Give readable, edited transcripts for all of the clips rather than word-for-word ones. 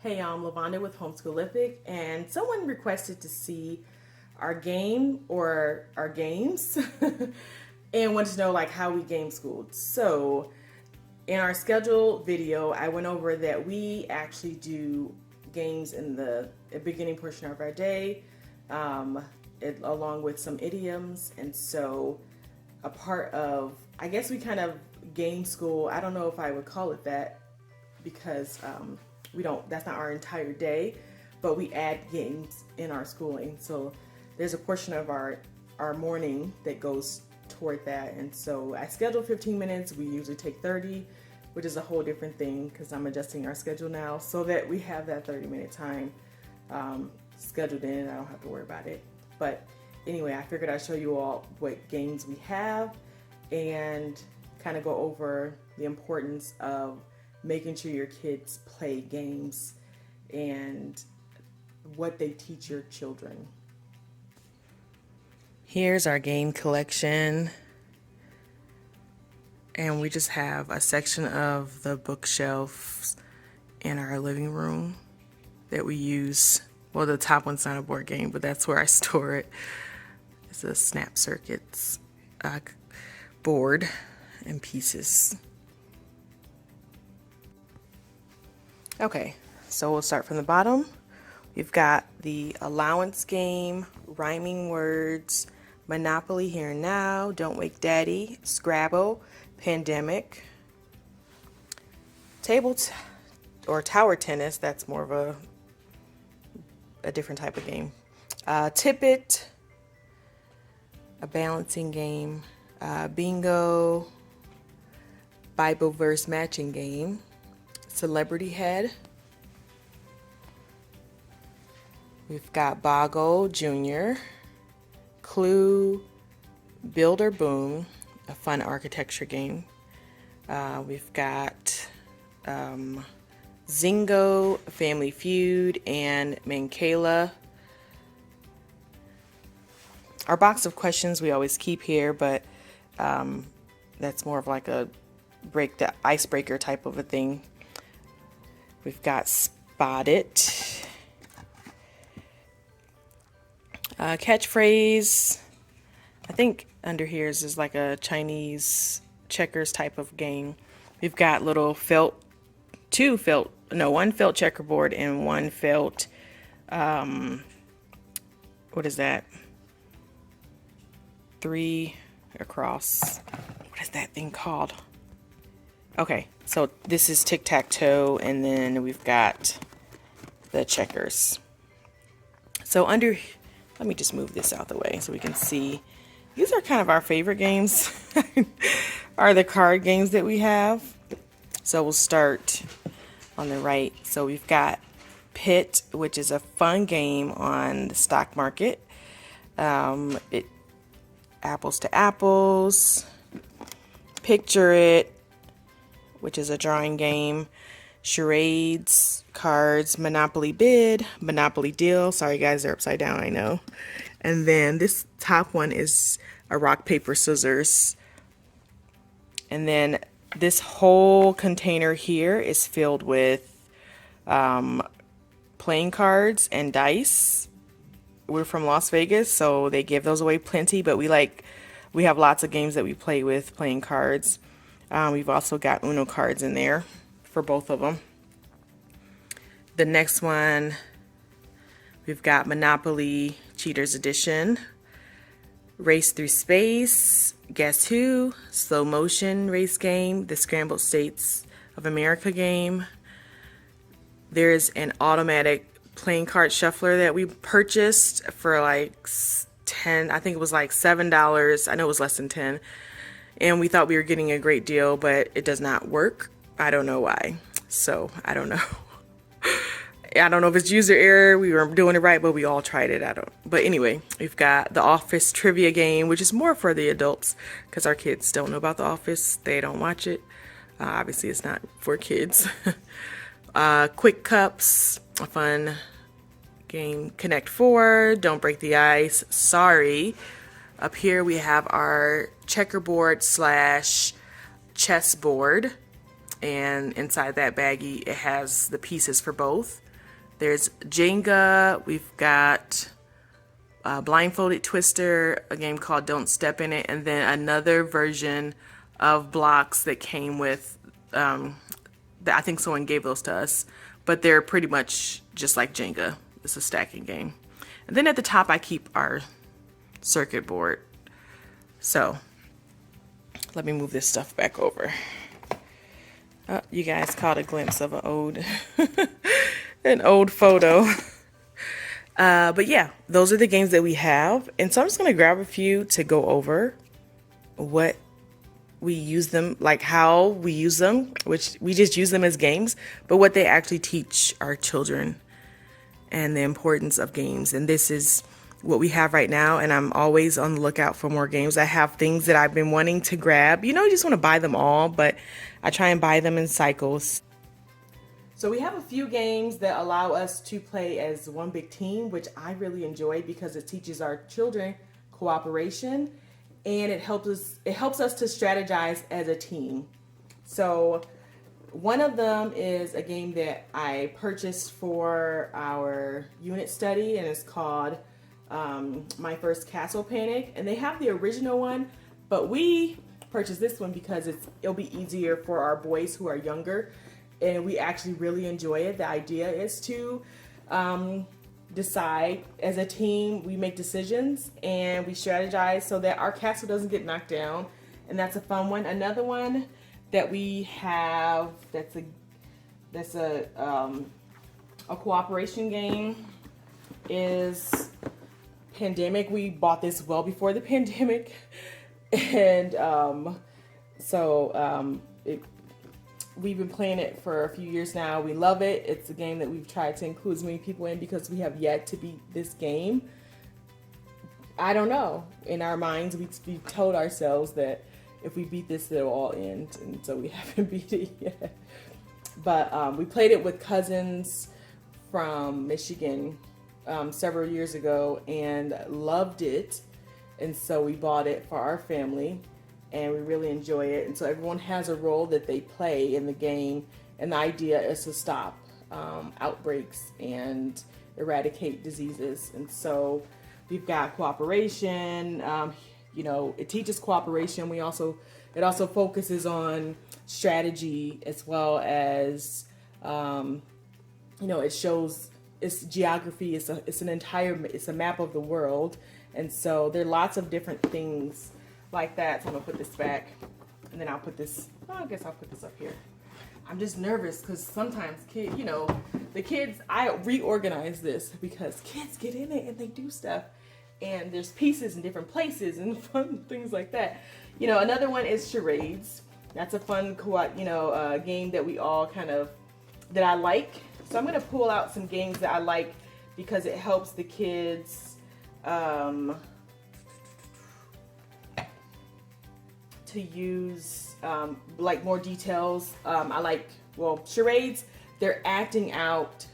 Hey, I'm LaVonda with Homeschoolific, and someone requested to see our game or our games and wanted to know like how we game schooled. So in our scheduled video, I went over that we actually do games in the beginning portion of our day, along with some idioms. And so a part of, I guess we kind of game school, I don't know if I would call it that because we don't, that's not our entire day, but we add games in our schooling. So there's a portion of our morning that goes toward that. And so I schedule 15 minutes. We usually take 30, which is a whole different thing because I'm adjusting our schedule now so that we have that 30-minute time scheduled in. I don't have to worry about it. But anyway, I figured I'd show you all what games we have and kind of go over the importance of making sure your kids play games and what they teach your children. Here's our game collection. And we just have a section of the bookshelves in our living room that we use. Well, the top one's not a board game, but that's where I store it. It's a snap circuits board and pieces. Okay, so we'll start from the bottom. We've got the allowance game, rhyming words, Monopoly Here and Now, Don't Wake Daddy, Scrabble, Pandemic, or tower tennis, that's more of a different type of game. Tippet, a balancing game, bingo, Bible verse matching game, Celebrity Head. We've got Boggle Jr., Clue, Builder Boom, a fun architecture game. We've got Zingo, Family Feud, and Mancala. Our box of questions we always keep here, but that's more of like a the icebreaker type of a thing. We've got Spot It. Catchphrase. I think under here is like a Chinese checkers type of game. We've got little one felt checkerboard and one felt, what is that? 3 across. What is that thing called? Okay, so this is tic-tac-toe, and then we've got the checkers. So let me just move this out the way so we can see. These are kind of our favorite games, are the card games that we have. So we'll start on the right. So we've got Pit, which is a fun game on the stock market. Apples to Apples. Picture It, which is a drawing game. Charades, cards, Monopoly Bid, Monopoly Deal. Sorry guys, they're upside down, I know. And then this top one is a rock, paper, scissors. And then this whole container here is filled with playing cards and dice. We're from Las Vegas, so they give those away plenty, but we have lots of games that we play with playing cards. We've also got Uno cards in there for both of them. The next one, we've got Monopoly Cheaters Edition, Race Through Space, Guess Who, Slow Motion Race Game, the Scrambled States of America game. There's an automatic playing card shuffler that we purchased for like I think it was like $7. I know it was less than 10. And we thought we were getting a great deal, but it does not work. I don't know why. So I don't know. I don't know if it's user error. We were doing it right, but we all tried it. But anyway, we've got the Office trivia game, which is more for the adults because our kids don't know about the Office. They don't watch it. Obviously, it's not for kids. Quick Cups, a fun game. Connect 4, Don't Break the Ice, Sorry. Up here we have our checkerboard / chessboard, and inside that baggie it has the pieces for both. There's Jenga, we've got Blindfolded Twister, a game called Don't Step in It, and then another version of blocks that came with, that I think someone gave those to us, but they're pretty much just like Jenga. It's a stacking game. And then at the top I keep our circuit board. So let me move this stuff back over. Oh, you guys caught a glimpse of an old photo. But yeah, those are the games that we have. And so I'm just going to grab a few to go over what we use them, like how we use them, which we just use them as games, but what they actually teach our children and the importance of games. And this is what we have right now. And I'm always on the lookout for more games. I have things that I've been wanting to grab. You know, you just want to buy them all, but I try and buy them in cycles. So we have a few games that allow us to play as one big team, which I really enjoy because it teaches our children cooperation and it helps us to strategize as a team. So one of them is a game that I purchased for our unit study, and it's called My First Castle Panic. And they have the original one, but we purchased this one because it'll be easier for our boys who are younger, and we actually really enjoy it. The idea is to decide as a team. We make decisions and we strategize so that our castle doesn't get knocked down, and that's a fun one. Another one that we have that's a cooperation game is Pandemic. We bought this well before the pandemic, and we've been playing it for a few years now. We love it. It's a game that we've tried to include as many people in because we have yet to beat this game. I don't know. In our minds, we've told ourselves that if we beat this, it'll all end, and so we haven't beat it yet. But we played it with cousins from Michigan several years ago and loved it, and so we bought it for our family, and we really enjoy it. And so everyone has a role that they play in the game, and the idea is to stop outbreaks and eradicate diseases. And so we've got cooperation. You know, it teaches cooperation. It also focuses on strategy as well as, you know, it shows it's geography. It's a map of the world. And so there are lots of different things like that. So I'm gonna put this back, and then I'll put this, I guess I'll put this up here. I'm just nervous because sometimes I reorganize this because kids get in it and they do stuff. And there's pieces in different places and fun things like that. You know, another one is charades. That's a fun game that we all that I like. So I'm gonna pull out some games that I like because it helps the kids to use like more details. Charades, they're acting out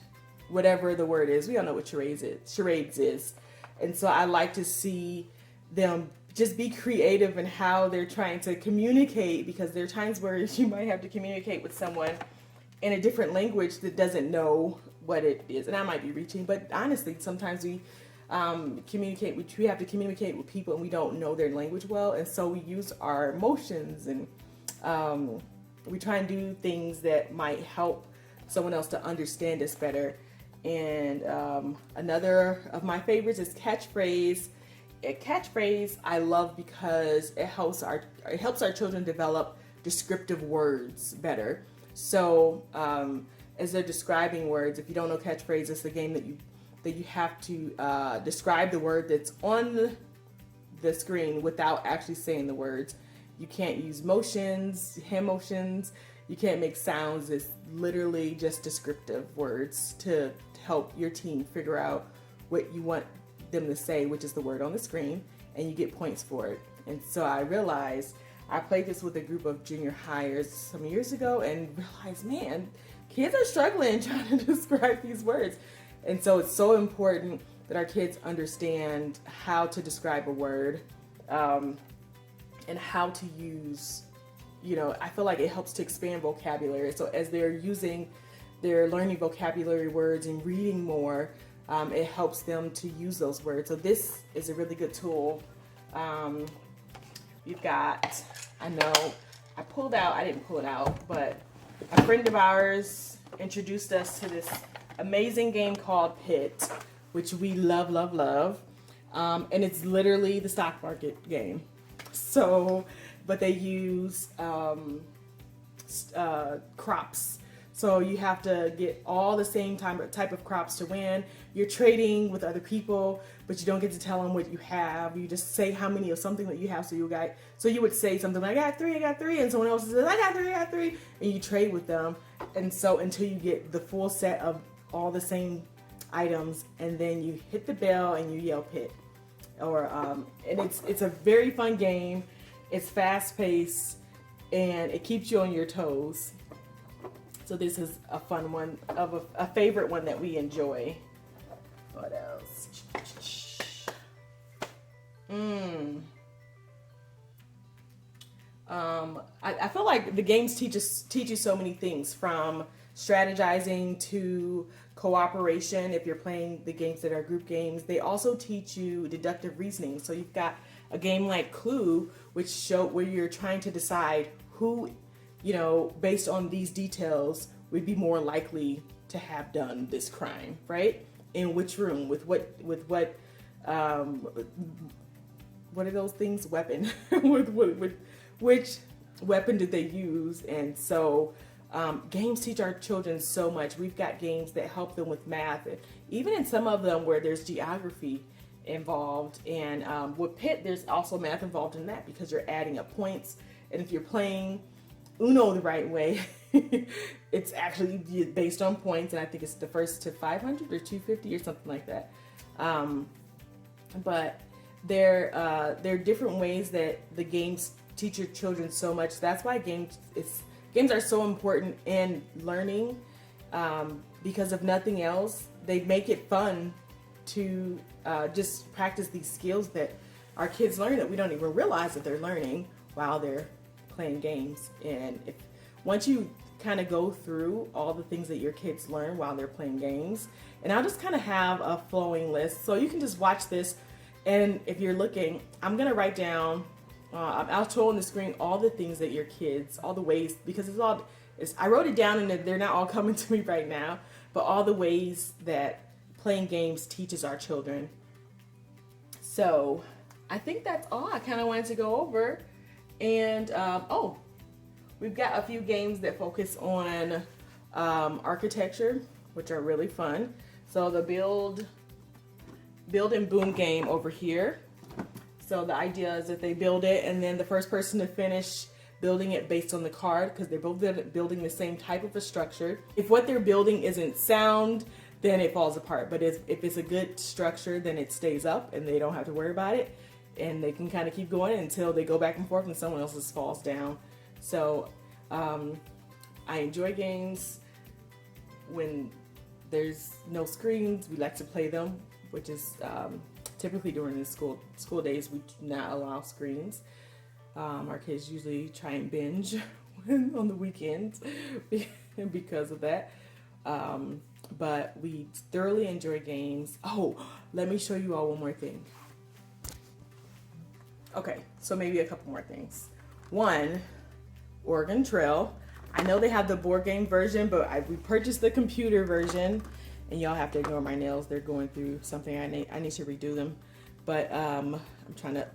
whatever the word is. We all know what charades is. And so I like to see them just be creative in how they're trying to communicate, because there are times where you might have to communicate with someone in a different language that doesn't know what it is. And I might be reaching, but honestly, sometimes we have to communicate with people and we don't know their language well. And so we use our emotions, and we try and do things that might help someone else to understand us better. And another of my favorites is catchphrase. Catchphrase I love because it helps our children develop descriptive words better. So as they're describing words, if you don't know catchphrase, it's the game that you have to describe the word that's on the screen without actually saying the words. You can't use motions, hand motions. You can't make sounds. It's literally just descriptive words to help your team figure out what you want them to say, which is the word on the screen, and you get points for it. And so I realized, I played this with a group of junior hires some years ago and realized, man, kids are struggling trying to describe these words. And so it's so important that our kids understand how to describe a word and how to use, I feel like it helps to expand vocabulary. So as they're using they're learning vocabulary words and reading more, it helps them to use those words. So this is a really good tool. You've got, I know, I didn't pull it out, but a friend of ours introduced us to this amazing game called Pit, which we love, love, love. And it's literally the stock market game. So, but they use crops. So you have to get all the same type of crops to win. You're trading with other people, but you don't get to tell them what you have. You just say how many of something that you have. So you would say something like, I got three, and someone else says, I got three, and you trade with them. And so until you get the full set of all the same items, and then you hit the bell and you yell Pit. And it's a very fun game. It's fast paced and it keeps you on your toes. So this is a fun one, a favorite one that we enjoy. What else? I feel like the games teach you so many things, from strategizing to cooperation. If you're playing the games that are group games, they also teach you deductive reasoning. So you've got a game like Clue, where you're trying to decide who, based on these details, would be more likely to have done this crime, right? In which room, with what are those things? Weapon. with which weapon did they use? And so games teach our children so much. We've got games that help them with math, and even in some of them where there's geography involved. And with Pit, there's also math involved in that, because you're adding up points. And if you're playing Uno the right way, it's actually based on points, and I think it's the first to 500 or 250 or something like that. But there are different ways that the games teach your children so much. That's why games are so important in learning, because if nothing else, they make it fun to just practice these skills that our kids learn that we don't even realize that they're learning while they're playing games. And once you kind of go through all the things that your kids learn while they're playing games, and I'll just kind of have a flowing list, so you can just watch this. And if you're looking, I'm gonna write down, I'll show on the screen all the things that your kids, all the ways, because I wrote it down and they're not all coming to me right now, but all the ways that playing games teaches our children. So I think that's all I kind of wanted to go over. And we've got a few games that focus on architecture, which are really fun. So the build and boom game over here. So the idea is that they build it, and then the first person to finish building it based on the card, because they're both building the same type of a structure. If what they're building isn't sound, then it falls apart. But if it's a good structure, then it stays up and they don't have to worry about it. And they can kind of keep going until they go back and forth and someone else's falls down. So I enjoy games when there's no screens. We like to play them, which is typically during the school days. We do not allow screens. Our kids usually try and binge on the weekends because of that. But we thoroughly enjoy games. Oh, let me show you all one more thing. Okay, so maybe a couple more things. One, Oregon Trail. I know they have the board game version, but we purchased the computer version, and y'all have to ignore my nails. They're going through something. I need to redo them. But I'm trying to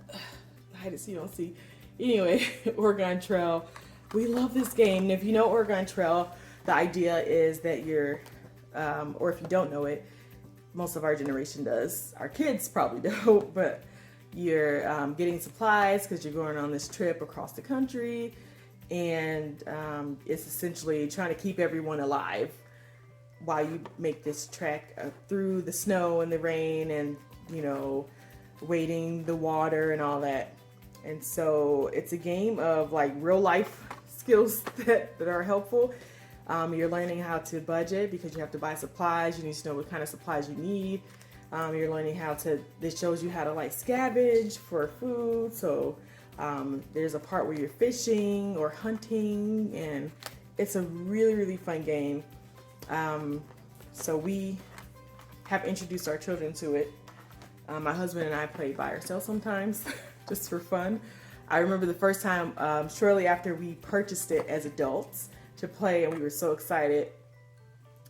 hide it so you don't see. Anyway, Oregon Trail. We love this game. And if you know Oregon Trail, the idea is that you're, or if you don't know it, most of our generation does. Our kids probably don't, but you're getting supplies because you're going on this trip across the country, and it's essentially trying to keep everyone alive while you make this trek through the snow and the rain, and wading the water and all that. And so it's a game of like real life skills that are helpful. You're learning how to budget because you have to buy supplies. You need to know what kind of supplies you need. You're learning this shows you how to like scavenge for food. So there's a part where you're fishing or hunting, and it's a really, really fun game. So we have introduced our children to it. My husband and I play by ourselves sometimes, just for fun. I remember the first time, shortly after we purchased it as adults to play, and we were so excited.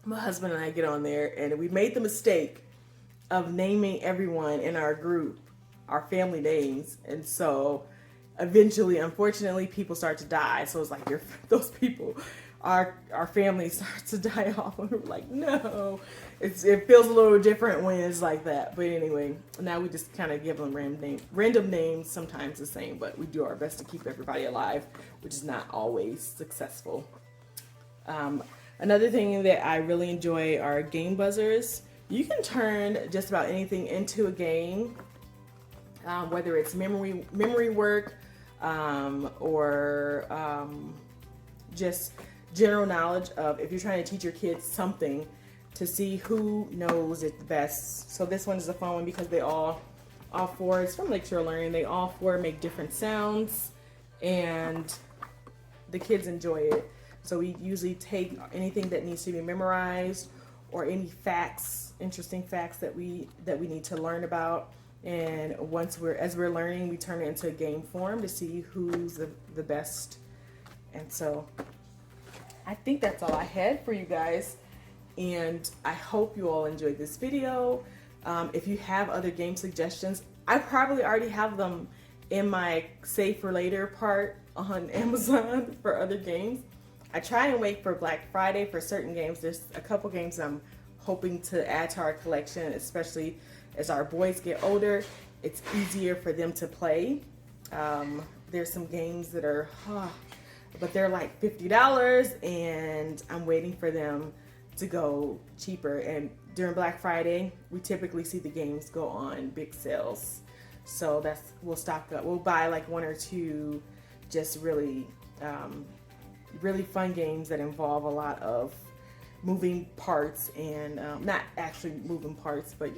My husband and I get on there, and we made the mistake of naming everyone in our group our family names, and so eventually, unfortunately, people start to die. So it's like those people, our family starts to die off, and we're like, no. It feels a little different when it's like that. But anyway, now we just kind of give them random names, sometimes the same, but we do our best to keep everybody alive, which is not always successful. Another thing that I really enjoy are game buzzers. You can turn just about anything into a game, whether it's memory work, or just general knowledge of, if you're trying to teach your kids something, to see who knows it the best. So this one is a fun one because they all four, it's from Lakeshore Learning, they all four make different sounds, and the kids enjoy it. So we usually take anything that needs to be memorized, or any facts, interesting facts that we need to learn about. And as we're learning, we turn it into a game form to see who's the best. And so I think that's all I had for you guys. And I hope you all enjoyed this video. If you have other game suggestions, I probably already have them in my save for later part on Amazon for other games. I try and wait for Black Friday for certain games. There's a couple games I'm hoping to add to our collection, especially as our boys get older. It's easier for them to play. There's some games that are, but they're like $50, and I'm waiting for them to go cheaper. And during Black Friday, we typically see the games go on big sales. So we'll stock up. We'll buy like one or two just really fun games that involve a lot of moving parts, and not actually moving parts, but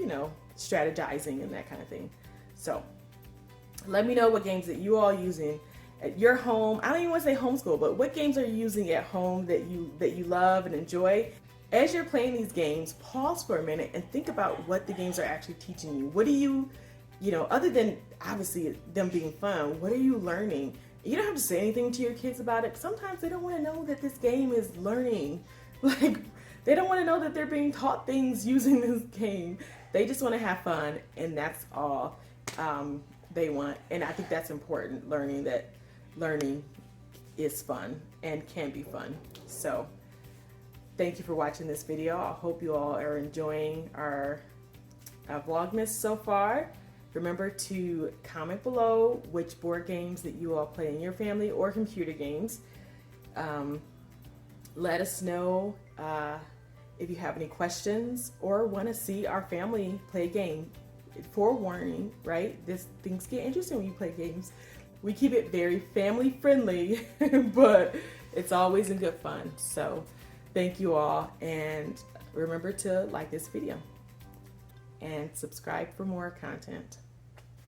strategizing and that kind of thing. So let me know what games that you all using at your home. I don't even want to say homeschool, but what games are you using at home that you love and enjoy? As you're playing these games, pause for a minute and think about what the games are actually teaching you. What do you other than obviously them being fun, what are you learning? You don't have to say anything to your kids about it. Sometimes they don't want to know that this game is learning. Like, they don't want to know that they're being taught things using this game. They just want to have fun, and that's all they want. And I think that's important, learning that learning is fun and can be fun. So thank you for watching this video. I hope you all are enjoying our Vlogmas so far. Remember to comment below which board games that you all play in your family, or computer games. Let us know if you have any questions or want to see our family play a game. Forewarning, right? Things get interesting when you play games. We keep it very family friendly, but it's always in good fun. So thank you all, and remember to like this video and subscribe for more content.